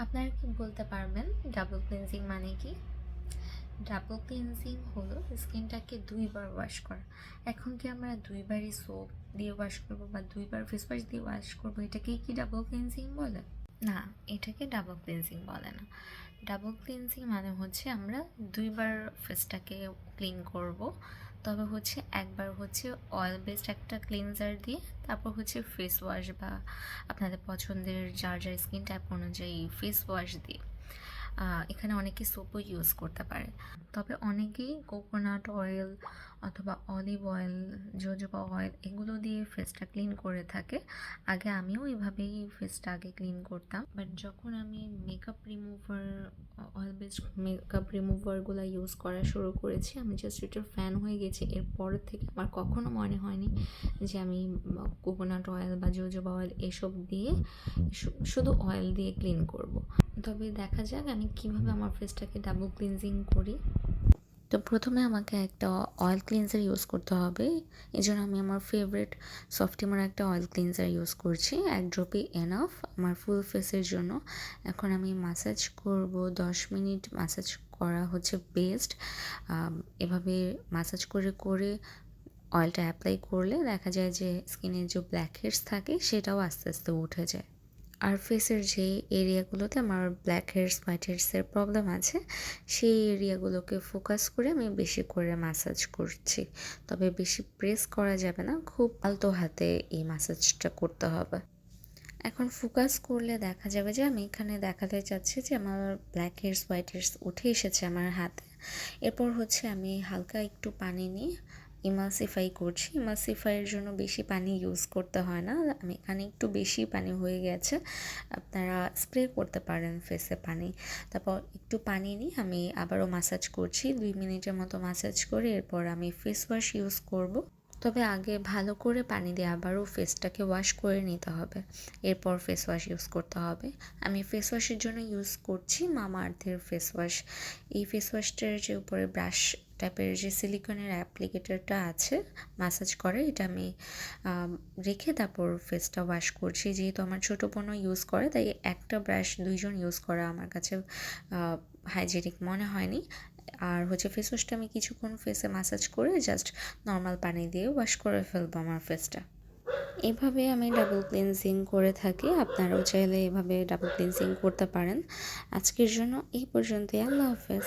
আপনারা কি বলতে পারবেন ডাবল ক্লিনজিং মানে কি? ডাবল ক্লিনজিং হলো স্কিনটাকে দুইবার ওয়াশ করা। এখন কি আমরা দুইবারই সোপ দিয়ে ওয়াশ করবো বা দুইবার ফেস ওয়াশ দিয়ে ওয়াশ করবো, এটাকেই কি ডাবল ক্লিনজিং বলে? না, এটাকে ডাবল ক্লিনজিং বলে না। ডাবল ক্লিনজিং মানে হচ্ছে আমরা দুইবার ফেসটাকে ক্লিন করব। তবে হচ্ছে একবার হচ্ছে অয়েল বেসড একটা ক্লিনজার দিয়ে, তারপর হচ্ছে ফেস ওয়াশ বা আপনাদের পছন্দের যার যার স্কিন টাইপ অনুযায়ী ফেস ওয়াশ দিয়ে। এখানে অনেকে সোপও ইউজ করতে পারে, তবে অনেকেই কোকোনাট অয়েল অথবা অলিভ অয়েল, জোজোবা অয়েল এগুলো দিয়ে ফেসটা ক্লিন করে থাকে। আগে আমিও এভাবেই ফেসটা আগে ক্লিন করতাম, বাট যখন আমি makeup remover, oil based makeup রিমুভারগুলো ইউজ করা শুরু করেছি, আমি জাস্ট এটার ফ্যান হয়ে গেছি। এরপর থেকে আমার কখনো মনে হয়নি যে আমি কোকোনাট অয়েল বা জোজোবা অয়েল এসব দিয়ে শুধু অয়েল দিয়ে ক্লিন করব। তবে দেখা যাক আমি কিভাবে আমার ফেসটাকে ডাবল ক্লিনজিং করি। তো প্রথমে আমাকে একটা অয়েল ক্লিনজার ইউজ করতে হবে। এই জন্য আমি আমার ফেভারিট সফটিমার একটা অয়েল ক্লিনজার ইউজ করছি। এক ড্রপই এনাফ আমার ফুল ফেসের জন্য। এখন আমি ম্যাসাজ করব, 10 মিনিট ম্যাসাজ করা হচ্ছে বেস্ট। এভাবে ম্যাসাজ করে করে অয়েলটা অ্যাপ্লাই করলে দেখা যায় যে স্কিনের যে ব্ল্যাক হেডস থাকে সেটাও আস্তে আস্তে উঠে যায়। আর ফেসের যে এরিয়াগুলোতে আমার ব্ল্যাক হেডস হোয়াইট হেডসের প্রবলেম আছে, সেই এরিয়াগুলোকে ফোকাস করে আমি বেশি করে ম্যাসাজ করছি। তবে বেশি প্রেস করা যাবে না, খুব আলতো হাতে এই ম্যাসাজটা করতে হবে। এখন ফোকাস করলে দেখা যাবে যে আমি এখানে দেখাতে চাচ্ছি যে আমার ব্ল্যাক হেডস হোয়াইট হেডস উঠে এসেছে আমার হাতে। এরপর হচ্ছে আমি হালকা একটু পানি নিয়ে ইমালসিফাই করছি। ইমালসিফাইয়ের জন্য বেশি পানি ইউজ করতে হয় না, আমি এখানে একটু বেশি পানি হয়ে গেছে। আপনারা স্প্রে করতে পারেন ফেসে পানি। তারপর একটু পানি নিয়ে আমি আবারও ম্যাসাজ করছি, 2 মিনিটের মতো ম্যাসাজ করে এরপর আমি ফেস ওয়াশ ইউজ করব। তবে আগে ভালো করে পানি দিয়ে আবারও ফেসটাকে ওয়াশ করে নিতে হবে, এরপর ফেস ওয়াশ ইউজ করতে হবে। আমি ফেস ওয়াশের জন্য ইউজ করছি মামা আর্থের ফেস ওয়াশ। এই ফেস ওয়াশটার যে উপরে ব্রাশ টাইপের যে সিলিকনের অ্যাপ্লিকেটরটা আছে ম্যাসাজ করে, এটা আমি রেখে তারপর ফেসটা ওয়াশ করছি। যেহেতু আমার ছোটো বোনও ইউজ করে, তাই একটা ব্রাশ দুইজন ইউজ করা আমার কাছে হাইজেনিক মনে হয়নি। আর হচ্ছে ফেস ওয়াশটা আমি কিছুক্ষণ ফেসে ম্যাসাজ করে জাস্ট নর্মাল পানি দিয়ে ওয়াশ করে ফেলবো আমার ফেসটা। এভাবে আমি ডাবল ক্লিনজিং করে থাকি, আপনারাও চাইলে এভাবে ডাবল ক্লিনজিং করতে পারেন। আজকের জন্য এই পর্যন্তই, আল্লাহ হাফেজ।